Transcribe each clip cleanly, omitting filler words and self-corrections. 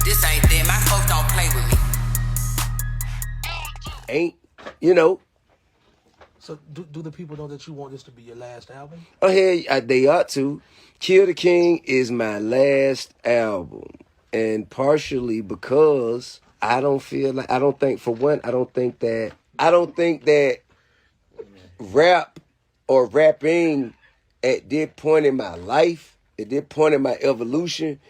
This ain't that. My folks don't play with me. Ain't, you know. So do the people know that you want this to be your last album? Oh, hey, they ought to. Kill the King is my last album. And partially because I don't think that rap or rapping at this point in my life, at this point in my evolution,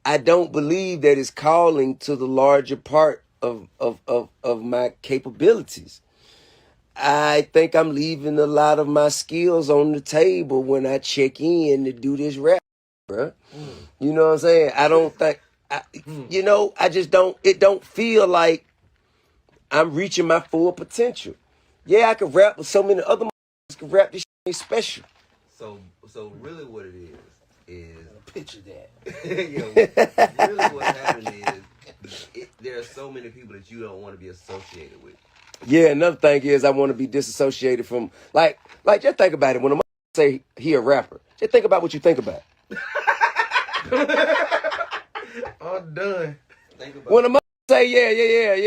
I don't believe that it's calling to the larger part of my capabilities. I think I'm leaving a lot of my skills on the table when I check in to do this rap, bruh. You know what I'm saying? I don't think, I just don't, it don't feel like I'm reaching my full potential. Yeah, I could rap with so many other motherfuckers could rap this shit special. So really what it is Picture that. really what happened is there are so many people that you don't want to be associated with. Yeah, another thing is I want to be disassociated from, like just think about it. When a motherfucker say he a rapper, just think about what you think about. I'm done. Think about When a motherfucker say,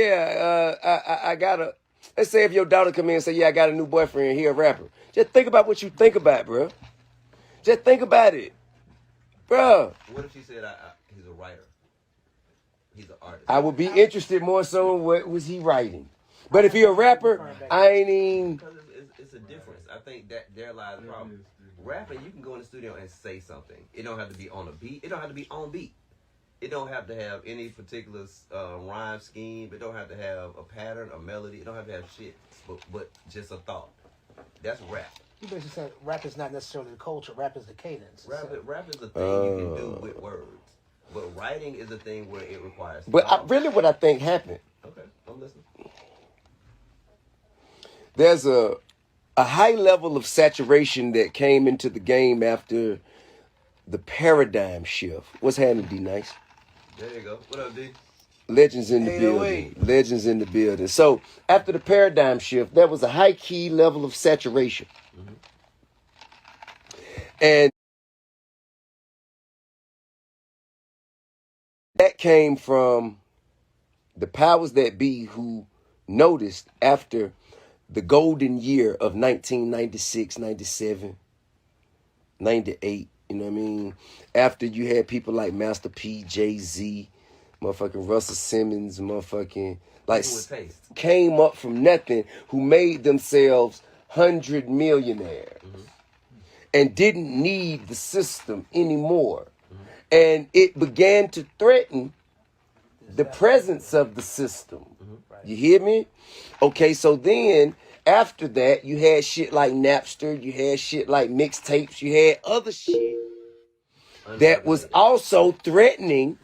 I got a, let's say if your daughter come in and say, yeah, I got a new boyfriend, he a rapper. Just think about what you think about, bro. Just think about it. Bro. What if she said he's a writer? He's an artist. I would be interested more so in what was he writing. But if he a rapper, I ain't even... Because it's a difference. I think that there lies the problem. Rapping, you can go in the studio and say something. It don't have to be on a beat. It don't have to be on beat. It don't have to have any particular rhyme scheme. It don't have to have a pattern, a melody. It don't have to have shit, but just a thought. That's rap. You basically said rap is not necessarily the culture. Rap is the cadence. Rap is a thing you can do with words. But writing is a thing where it requires But really what I think happened, okay, I'm listening. there's a high level of saturation that came into the game after the paradigm shift. What's happening, D-Nice? There you go. What up, D? Legends in the building. Legends in the building. So after the paradigm shift, there was a high key level of saturation. Mm-hmm. And that came from the powers that be who noticed after the golden year of 1996, 97, 98, you know what I mean? After you had people like Master P, Jay-Z, motherfucking Russell Simmons, motherfucking, like, came up from nothing, who made themselves 100 millionaires and didn't need the system anymore. And it began to threaten the presence of the system. You hear me? Okay, so then after that, you had shit like Napster, you had shit like mixtapes, you had other shit that was also threatening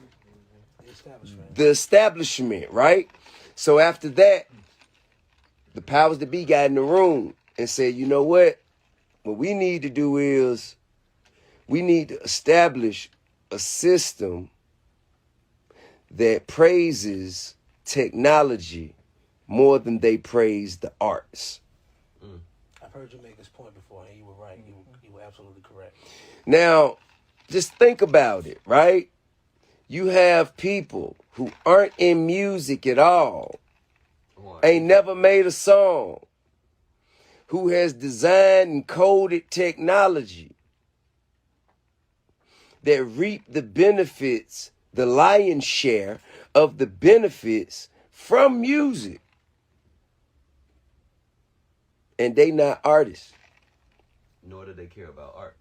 the establishment, right? So after that, the powers that be got in the room and said, you know what we need to do is we need to establish a system that praises technology more than they praise the arts. I've heard you make this point before, and you were right. You were absolutely correct. Now, just think about it, right? You have people who aren't in music at all, ain't never made a song, who has designed and coded technology that reap the benefits, the lion's share of the benefits from music. And they not artists. Nor do they care about art.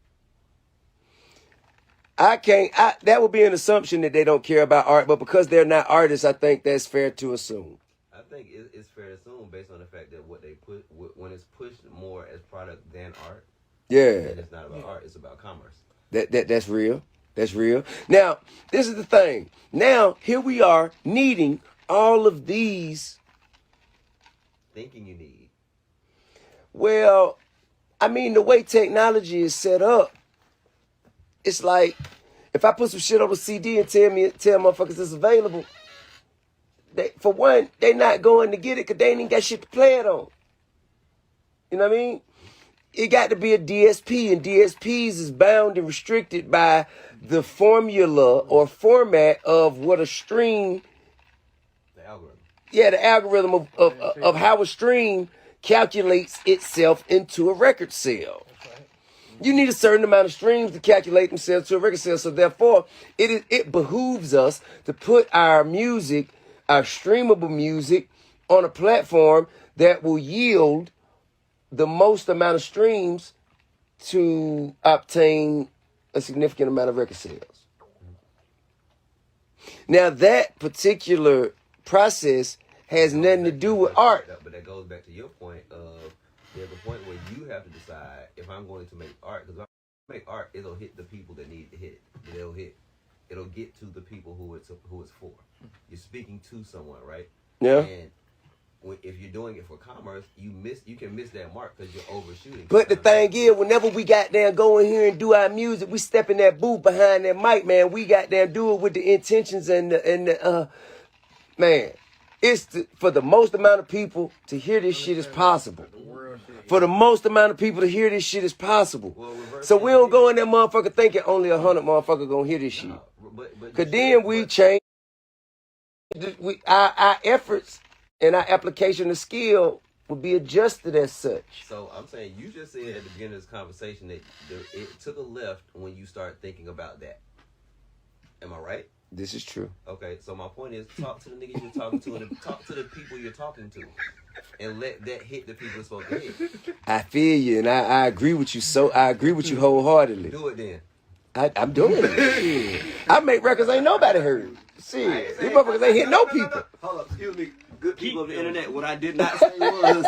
That would be an assumption that they don't care about art, but because they're not artists, I think that's fair to assume. I think it's fair to assume based on the fact that what they put, when it's pushed more as product than art, then it's not about art, it's about commerce. That's real. That's real. Now, this is the thing. Now, here we are needing all of these. Thinking you need. Well, I mean, the way technology is set up, it's like, if I put some shit on a CD and tell motherfuckers it's available, for one, they not going to get it because they ain't even got shit to play it on. You know what I mean? it got to be a DSP, and DSPs is bound and restricted by the formula or format of what a stream. The algorithm. Yeah, the algorithm of how a stream calculates itself into a record sale. You need a certain amount of streams to calculate themselves to a record sale. So therefore, it behooves us to put our music, our streamable music, on a platform that will yield the most amount of streams to obtain a significant amount of record sales. Now, that particular process has nothing to do with art. But that goes back to your point of there's a point where you have to decide if I'm going to make art. Because if I make art, it'll hit the people that need to hit it. It'll get to the people who it's for. You're speaking to someone, right? Yeah. And if you're doing it for commerce, you can miss that mark because you're overshooting. But the thing is, whenever we goddamn go in here and do our music, we step in that booth behind that mic, man. We goddamn do it with the intentions and the man. It's for the most amount of people to hear this shit as possible. For the most amount of people to hear this shit as possible. So we don't go in that motherfucker thinking only 100 motherfuckers gonna hear this shit. Cause then we change our efforts and our application of skill will be adjusted as such. So I'm saying you just said at the beginning of this conversation that it took a left when you start thinking about that. Am I right? This is true. Okay, so my point is talk to the niggas you're talking to and talk to the people you're talking to. And let that hit the people it's supposed to hit. I feel you, and I agree with you. So I agree with you wholeheartedly. Do it then. I'm doing it. I make records ain't nobody heard. Shit, these motherfuckers ain't hit no people. Hold up, excuse me. Good people of the internet. What I did not say was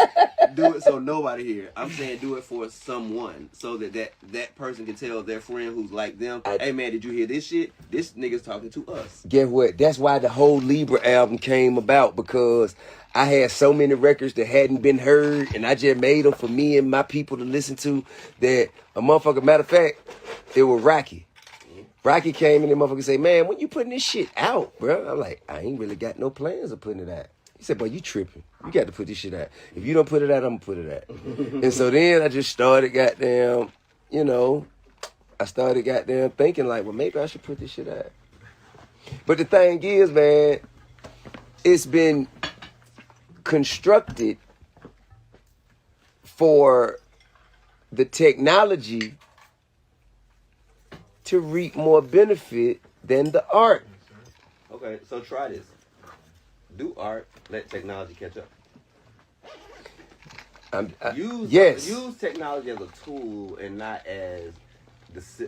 do it so nobody here. I'm saying do it for someone so that person can tell their friend who's like them, hey man, did you hear this shit? This nigga's talking to us. Guess what? That's why the whole Libra album came about, because I had so many records that hadn't been heard, and I just made them for me and my people to listen to. That a motherfucker, matter of fact, it was Rocky. Rocky came in and motherfucker say, man, when you putting this shit out, bro? I'm like, I ain't really got no plans of putting it out. He said, boy, you tripping. You got to put this shit out. If you don't put it out, I'm going to put it out. And so then I just started goddamn, thinking like, well, maybe I should put this shit out. But the thing is, man, it's been constructed for the technology to reap more benefit than the art. Okay, so try this. Do art, let technology catch up. Use technology as a tool and not as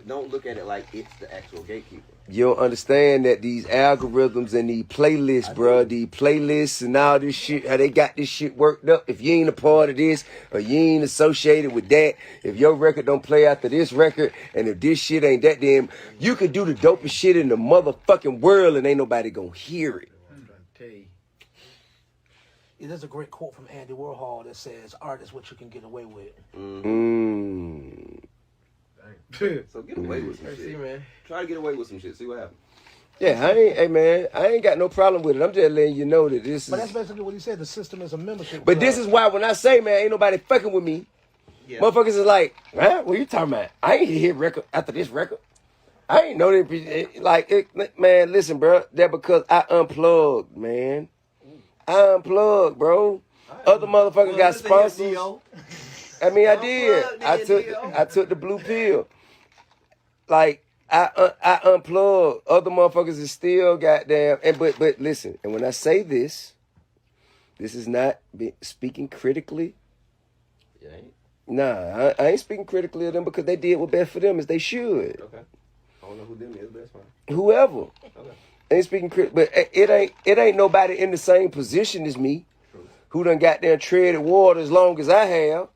don't look at it like it's the actual gatekeeper. You don't understand that these algorithms and these playlists, bro, these playlists and all this shit, how they got this shit worked up. If you ain't a part of this or you ain't associated with that, if your record don't play after this record, and if this shit ain't that damn, you could do the dopest shit in the motherfucking world and ain't nobody gonna hear it. Yeah, there's a great quote from Andy Warhol that says, art is what you can get away with. So get away with some shit. Man. Try to get away with some shit. See what happens. Yeah, I ain't got no problem with it. I'm just letting you know that this is... But that's basically what he said. The system is a membership. But this is why when I say, man, ain't nobody fucking with me, motherfuckers is like, huh? What you talking about? I ain't hit record after this record. I ain't know that. Man, listen, bro. That because I unplugged, man. I unplugged, bro. Other motherfuckers got sponsors. I mean, I did. I took the blue pill. Like, I unplugged. Other motherfuckers is still goddamn. But listen, and when I say this is not speaking critically. You ain't? Nah, I ain't speaking critically of them because they did what best for them as they should. Okay. I don't know who them is, but that's fine. Whoever. Okay. Ain't speaking but it ain't nobody in the same position as me. True. Who done got there treaded water as long as I have,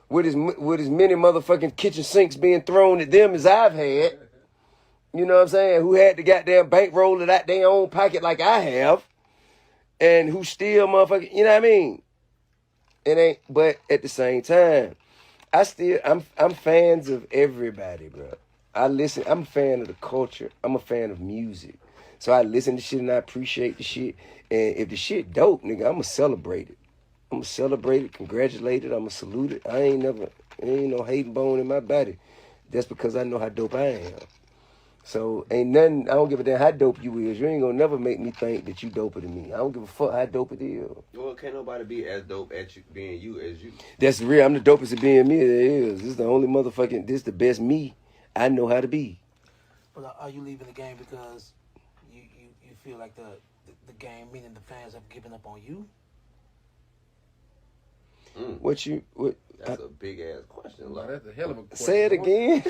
with as many motherfucking kitchen sinks being thrown at them as I've had. You know what I'm saying? Who had the goddamn bankroll it out their own pocket like I have, and who still motherfucking, you know what I mean? It ain't. But at the same time, I'm fans of everybody, bro. I'm a fan of the culture. I'm a fan of music. So I listen to shit and I appreciate the shit. And if the shit dope, nigga, I'ma celebrate it. I'ma celebrate it, congratulate it, I'ma salute it. I ain't never, Ain't no hating bone in my body. That's because I know how dope I am. So ain't nothing, I don't give a damn how dope you is. You ain't gonna never make me think that you doper than me. I don't give a fuck how dope it is. Well, can't nobody be as dope at you being you as you. That's real. I'm the dopest at being me there is. This is the only motherfucking, this is the best me I know how to be. But are you leaving the game because you feel like the game, meaning the fans, have given up on you? What? That's a big ass question. Like, That's a hell of a question. Say it again.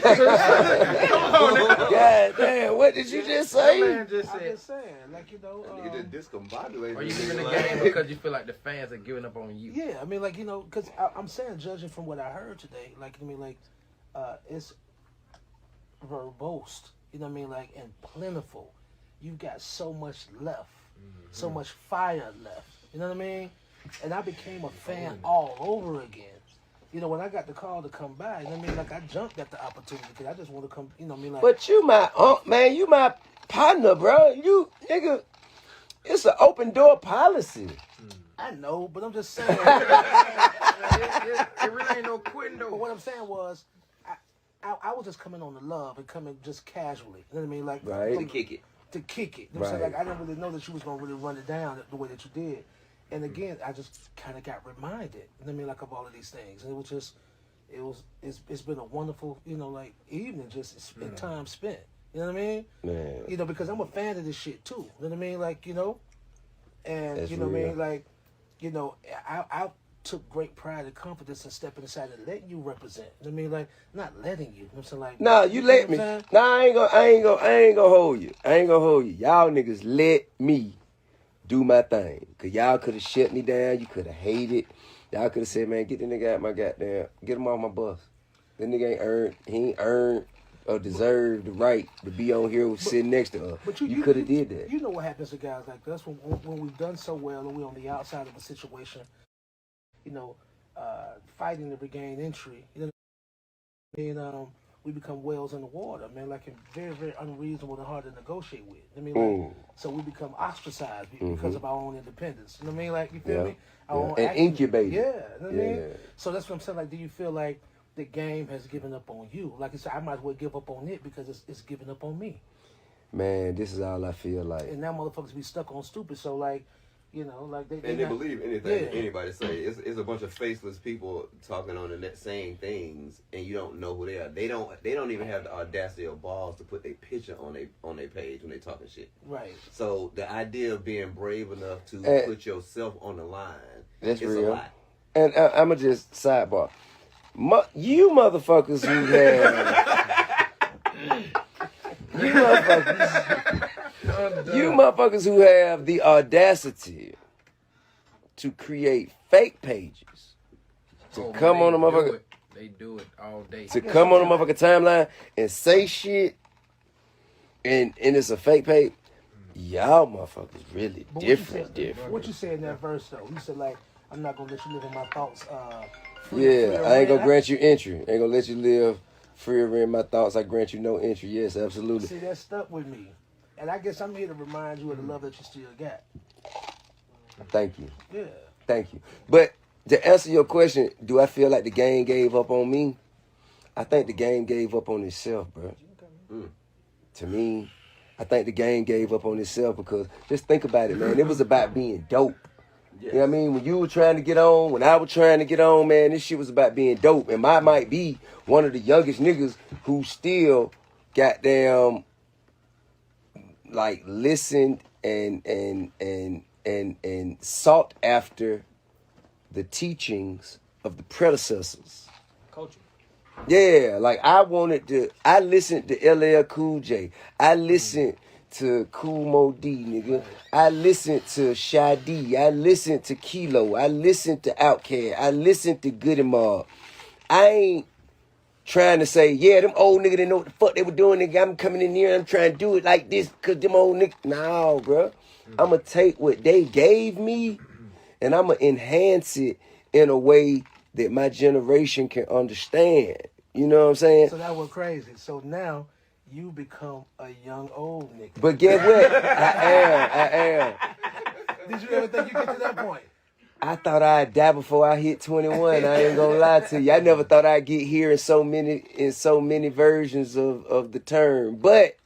God damn, what did you just say? Man just I'm said, just saying, like, you know. you just discombobulated. are you leaving the game because you feel like the fans are giving up on you? Yeah, I mean, like, you know, because I'm saying, judging from what I heard today, like, I mean, like, it's verbose, you know what I mean, like, and plentiful. You've got so much left, so much fire left, you know what I mean? And I became a fan all over again. You know, when I got the call to come by, you know what I mean, like, I jumped at the opportunity because I just want to come, you know what I mean, like. But you my man, you my partner, bro. You nigga, it's an open door policy. I know, but I'm just saying. It really ain't no quitting though. But what I'm saying was, I was just coming on the love and coming just casually. You know what I mean? Like, Right. to kick it. To kick it. You know what I'm saying? Right. Like, I didn't really know that you was gonna really run it down the way that you did. And again, I just kind of got reminded. You know what I mean? Like, of all of these things. And it was just, it's been a wonderful, you know, like, evening, just time spent. You know what I mean? Man. You know, because I'm a fan of this shit too. You know what I mean? Like, you know, and That's you know what I real. mean? Like, you know, I took great pride and confidence in stepping aside and letting you represent. You know what I mean? Like, not letting you. You know what I'm saying? Like, Nah, you know let what me. I'm saying? Nah, I ain't gonna hold you. I ain't gonna hold you. Y'all niggas let me do my thing. Cause y'all could have shut me down. You could have hated. Y'all could have said, man, get the nigga out my goddamn, get him off my bus. That nigga ain't earned or deserved the right to be on here sitting next to us. But you could have did that. You know what happens to guys like us when we've done so well and we're on the outside of a situation, you know, fighting to regain entry. You know what I mean? We become whales in the water, man, like, very, very unreasonable and hard to negotiate with. I mean, like, so we become ostracized because of our own independence. You know what I mean? Like, you feel me? Our own And acting. incubated. Yeah, you know what I mean? Yeah. So that's what I'm saying. Like, do you feel like the game has given up on you? Like I said, I might as well give up on it because it's giving up on me. Man, this is all I feel like. And now motherfuckers be stuck on stupid. So, like, you know, like they And they not- believe anything Yeah. anybody say. It's a bunch of faceless people talking on the net saying things, and you don't know who they are. They don't even have the audacity or balls to put their picture on their page when they talking shit. Right. So the idea of being brave enough to put yourself on the line, That's it's real. a lot. And I'ma just sidebar. You motherfuckers who have you motherfuckers who have the audacity to create fake pages to come on a motherfucker They do it all day. to come on a motherfucker timeline and say shit and it's a fake page. Y'all motherfuckers really But different. What you said in that verse though? You said, like, I'm not gonna let you live in my thoughts. Yeah, I ain't gonna grant you entry. Ain't gonna let you live freer in my thoughts. I grant you no entry. Yes, absolutely. See, that stuck with me, and I guess I'm here to remind you of the love that you still got. Thank you. Yeah. Thank you. But to answer your question, do I feel like the game gave up on me? I think the game gave up on itself, bro. To me, I think the game gave up on itself because just think about it, man. It was about being dope. You know what I mean? When you were trying to get on, when I was trying to get on, man, this shit was about being dope. And I might be one of the youngest niggas who still goddamn like listened and sought after the teachings of the predecessors. Culture. Yeah, like I listened to LL Cool J. I listened to Kool Mo D, nigga. I listened to Shy D. I listened to CeeLo. I listened to Outkast. I listened to Goody Mob. I ain't trying to say, yeah, them old niggas didn't know what the fuck they were doing, nigga. I'm coming in here and I'm trying to do it like this because them old niggas. No, bro. I'm going to take what they gave me and I'm going to enhance it in a way that my generation can understand. You know what I'm saying? So that was crazy. So now you become a young old nigga. But guess what? I am. Did you ever think you get to that point? I thought I'd die before I hit 21. I ain't gonna lie to you. I never thought I'd get here in so many versions of the term. But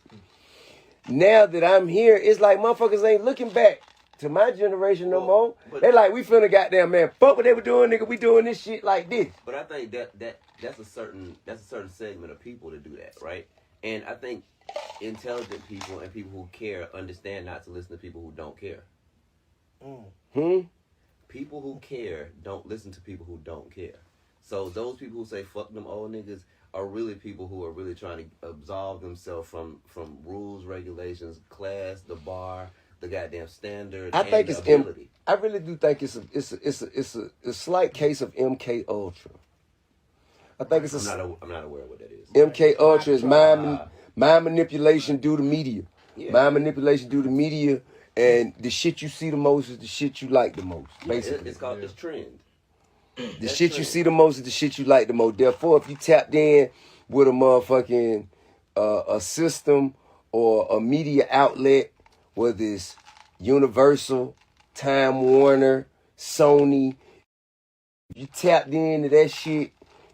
now that I'm here, it's like motherfuckers ain't looking back to my generation no more. They like, we finna goddamn, man, fuck what they were doing, nigga. We doing this shit like this. But I think that's a certain segment of people to do that, right? And I think intelligent people and people who care understand not to listen to people who don't care. People who care don't listen to people who don't care. So those people who say fuck them old niggas are really people who are really trying to absolve themselves from rules, regulations, class, the bar, the goddamn standard. I think it's ability. I really do think it's a slight case of MK Ultra. I think it's I'm not aware of what that is. MK Ultra is mind manipulation due to media. Yeah. Mind manipulation due to media, and the shit you see the most is the shit you like the most. Basically, It's called it's trend. The shit you see the most is the shit you like the most. Therefore, if you tapped in with a motherfucking a system or a media outlet, whether it's Universal, Time Warner, Sony, if you tapped into that shit,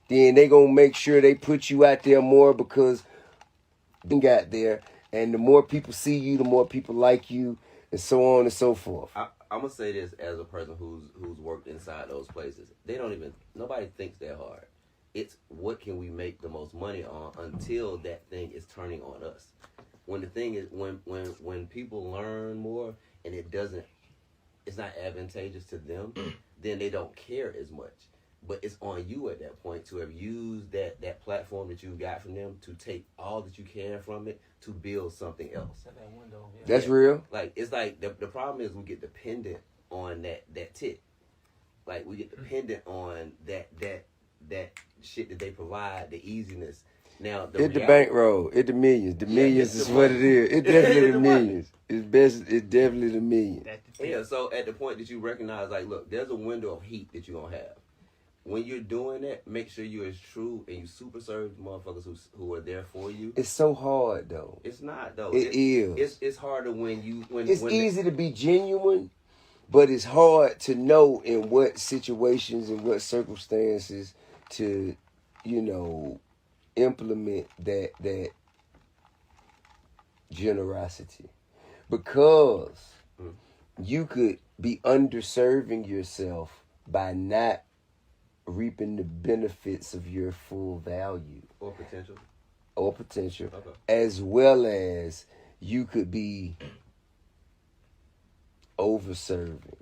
then they gonna make sure they put you out there more because you got there. And the more people see you, the more people like you, and so on and so forth. I'm gonna say this as a person who's worked inside those places. Nobody thinks that hard. It's what can we make the most money on until that thing is turning on us. When the thing is when people learn more and it's not advantageous to them, then they don't care as much. But it's on you at that point to have used that platform that you got from them to take all that you can from it to build something else. That window, yeah. That's real. Like it's like the problem is we get dependent on that tip. Like we get dependent on that shit that they provide, the easiness. Now the bankroll, the millions. The millions is what it is. It's definitely the millions. It's definitely the millions. Yeah, so at the point that you recognize, like, look, there's a window of heat that you're gonna have. When you're doing that, make sure you're as true and you super serve the motherfuckers who are there for you. It's so hard though. It's not though. It is. It's harder when it's easy to be genuine, but it's hard to know in what situations and what circumstances to, implement that generosity, because you could be underserving yourself by not reaping the benefits of your full value or potential, okay. As well as you could be over-serving.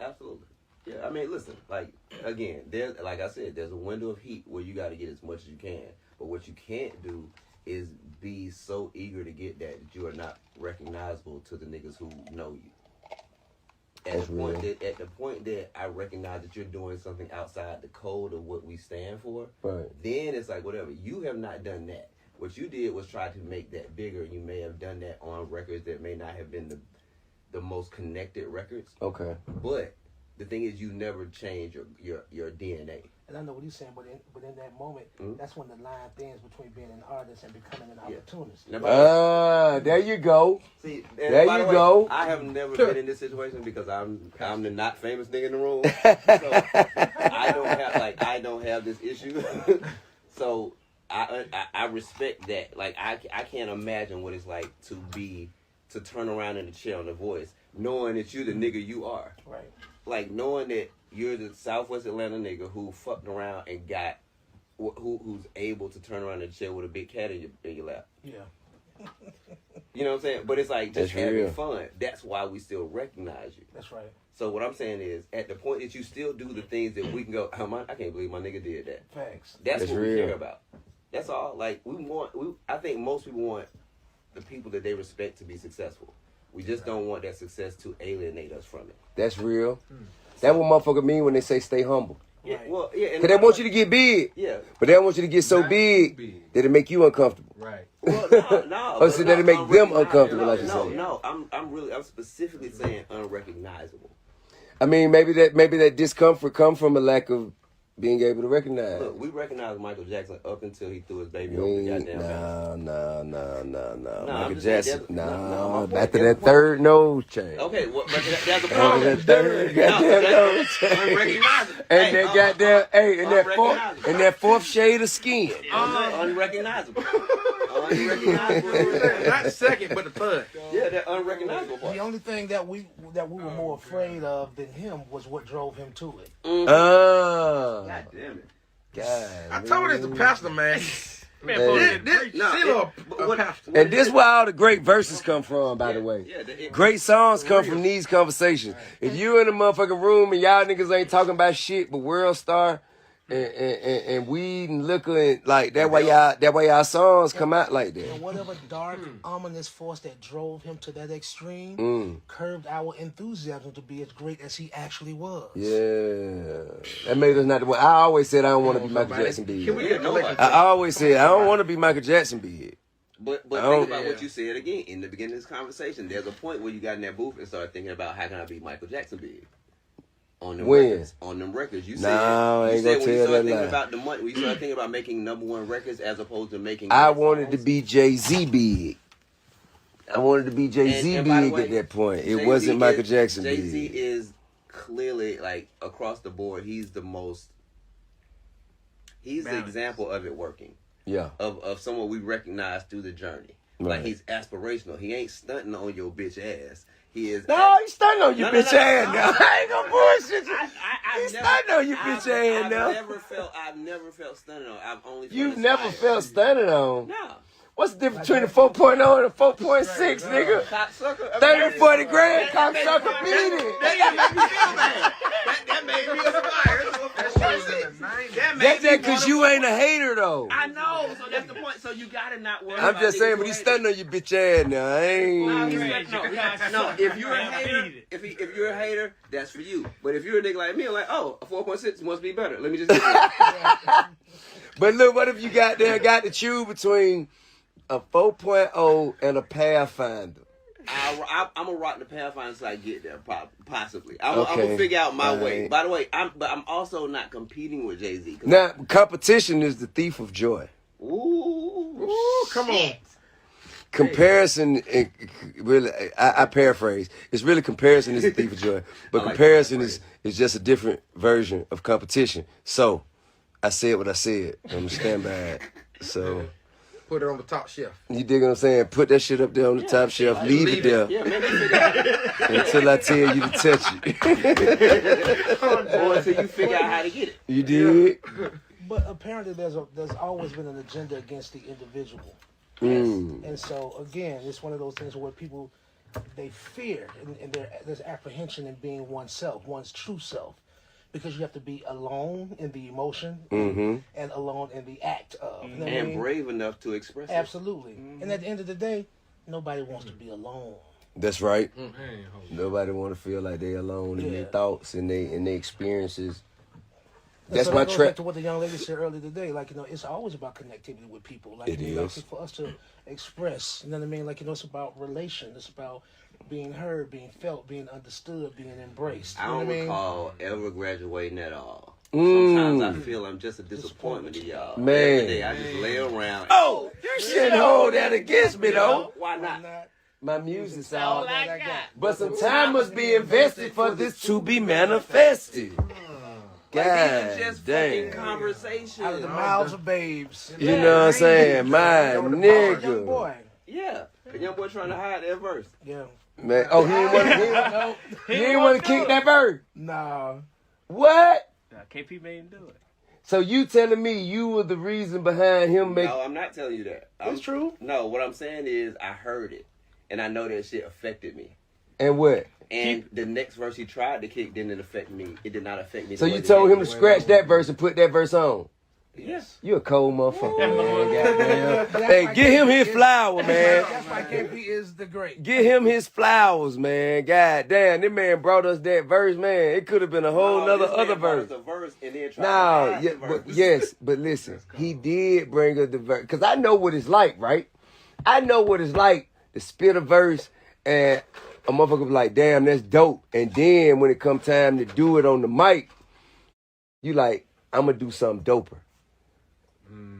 Absolutely. Yeah, I mean, listen, like, again, like I said, there's a window of heat where you got to get as much as you can. But what you can't do is be so eager to get that you are not recognizable to the niggas who know you. At the point that I recognize that you're doing something outside the code of what we stand for, right, then it's like, whatever. You have not done that. What you did was try to make that bigger. You may have done that on records that may not have been the most connected records. Okay. But the thing is, you never change your DNA. And I know what he's saying, but in that moment, that's when the line thins between being an artist and becoming an opportunist. There you go. See, there you go. I have never been in this situation because I'm the not famous nigga in the room. So I don't have this issue. So I respect that. Like I can't imagine what it's like to turn around in the chair on The Voice, knowing that you're the nigga you are. Right. Like knowing that you're the Southwest Atlanta nigga who fucked around and got who's able to turn around in the chair with a big cat in your lap. Yeah. You know what I'm saying? But it's like just having real. fun. That's why we still recognize you. That's right. So what I'm saying is, at the point that you still do the things that we can go, I can't believe my nigga did that. Facts. That's what real. we care about. That's all. Like I think most people want the people that they respect to be successful. We just don't want that success to alienate us from it. That's real. That's what motherfucker mean when they say stay humble. Yeah, Right. well, yeah. Because they want you to get big. Yeah. But they don't want you to get so big that it make you uncomfortable. Right. Well, no. Oh, so that'll make them uncomfortable, like you say. No, I'm specifically saying unrecognizable. I mean, maybe that discomfort come from a lack of being able to recognize. Look, we recognize Michael Jackson up until he threw his baby over the goddamn fence. No. I'm Michael just saying, Jackson, my point. after that third nose change. Okay, well, but that's a After problem. that third goddamn nose change. Unrecognizable. And that goddamn, unrecognizable. and that fourth shade of skin. Unrecognizable. Unrecognizable. Not second, but the third. Yeah, that unrecognizable part. The only thing that we were more afraid of than him was what drove him to it. God damn it. God, I told this to Pastor, man. Man, CeeLo, a pastor. And this is where all the great verses come from, by the way. Great songs come from these conversations. If you in a motherfucking room and y'all niggas ain't talking about shit but World Star and weed and liquor and like that way y'all songs come out like that. And whatever dark, ominous force that drove him to that extreme curbed our enthusiasm to be as great as he actually was. Yeah. That made us not the way. I always said I don't want to be Michael Jackson big. I always said I don't want to be Michael Jackson big. But think about what you said again in the beginning of this conversation. There's a point where you got in that booth and started thinking about how can I be Michael Jackson big. On them records, you said. No, I ain't gonna when tell you started that thinking lie. about the money, when you started thinking about making #1 records as opposed to making. I wanted to be Jay-Z big. I wanted to be Jay-Z And by the big way, at that point. It Jay-Z wasn't Michael Jackson Jay-Z big. is clearly like across the board. He's the most. He's the example of it working. Yeah. Of someone we recognize through the journey. Right. Like he's aspirational. He ain't stunting on your bitch ass. He is. No, he's stunting on your bitch ass now. No. I ain't gonna bullshit you. He's stunting on your bitch ass now. I've never felt stunning on. I've only. You've felt never inspired. felt stunning on. No. What's the difference between a 4.0 and a 4.6, nigga? Cocksucker. 30, 40 grand, cocksucker, beat it. That made me inspired. That's that because you ain't a hater, though. I know, so that's the point. So you gotta not worry. I'm just saying, but he's stunning on your bitch ass now. I ain't. No, if you're a hater, if you're a hater, that's for you. But if you're a nigga like me, I'm like, oh, a 4.6 must be better. Let me just get it. But look, what if you got to choose between a 4.0 and a Pathfinder? I'm gonna rock the Pathfinder until I get there, possibly. I'm Okay. gonna figure out my way. Right. By the way, I'm also not competing with Jay-Z. Now, competition is the thief of joy. Ooh, Come on. Comparison, really, I paraphrase. It's really comparison is the thief of joy, but I like comparison that is just a different version of competition. So, I said what I said. I'm gonna stand by it. So, Put it on the top shelf. you dig what I'm saying? Put that shit up there on the top shelf. Leave it there Yeah, man, figure out. until I tell you to touch it. Or until you figure out how to get it. You did? But apparently there's always been an agenda against the individual. Mm. And so, again, it's one of those things where people, they fear, and there's apprehension in being oneself, one's true self, because you have to be alone in the emotion and alone in the act of. You know what I And mean? brave enough to express it. Absolutely. And at the end of the day, nobody wants to be alone. That's right. Nobody want to feel like they alone in their Yeah. thoughts and their experiences. And That's so my that goes trap. back to what the young lady said earlier today. Like, it's always about connectivity with people. Like, It is. for us to express, you know what I mean? Like, it's about relation. It's about being heard, being felt, being understood, being embraced. You I know don't what I mean? recall ever graduating at all. Sometimes I feel I'm just a disappointment to y'all. Man. Every day I just lay around. Oh, you shouldn't hold that against me, though. Why not? My music's all that I got. But some time must be invested for this to be manifested. Like, God these are just fucking damn. conversations. Out of the mouths of babes. You know what I'm saying? My Young nigga. boy. Yeah. The young boy trying to hide that verse. Yeah. Man, oh, he didn't want to kick that bird. Nah. What? KP made him do it. So you telling me you were the reason behind him making... No, I'm not telling you that. It's true. No, what I'm saying is I heard it. And I know that shit affected me. And what? And the next verse he tried to kick didn't affect me. It did not affect me. So the way you that told it him to did. scratch that verse and put that verse on? Yes. You a cold motherfucker, man. Goddamn. Hey, get him his flower, man. That's why KP is the great. Get him his flowers, man. God damn, that man brought us that verse, man. It could have been a whole No, nother this man other brought verse. us a verse and then tried to No, hide yeah, the but verse. yes, but listen, he did bring us the verse. Because I know what it's like, right? I know what it's like to spit a verse and a motherfucker be like, damn, that's dope. And then when it come time to do it on the mic, you like, I'm gonna do something doper.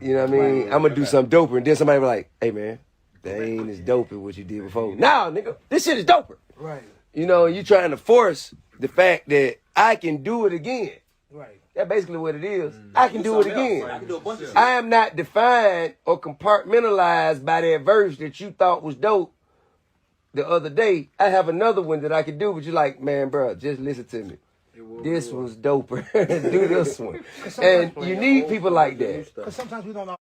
You know what I mean? I'm gonna do something doper, and then somebody be like, "Hey man, that ain't as dope as what you did before." Nah, nigga, this shit is doper. Right. You know, you trying to force the fact that I can do it again. Right. That's basically what it is. I can do it again. I can do a bunch of shit. I am not defined or compartmentalized by that verse that you thought was dope the other day. I have another one that I can do, but you're like, man, bro, just listen to me. This was doper. Do this one. And you need people like that. Because sometimes we don't know.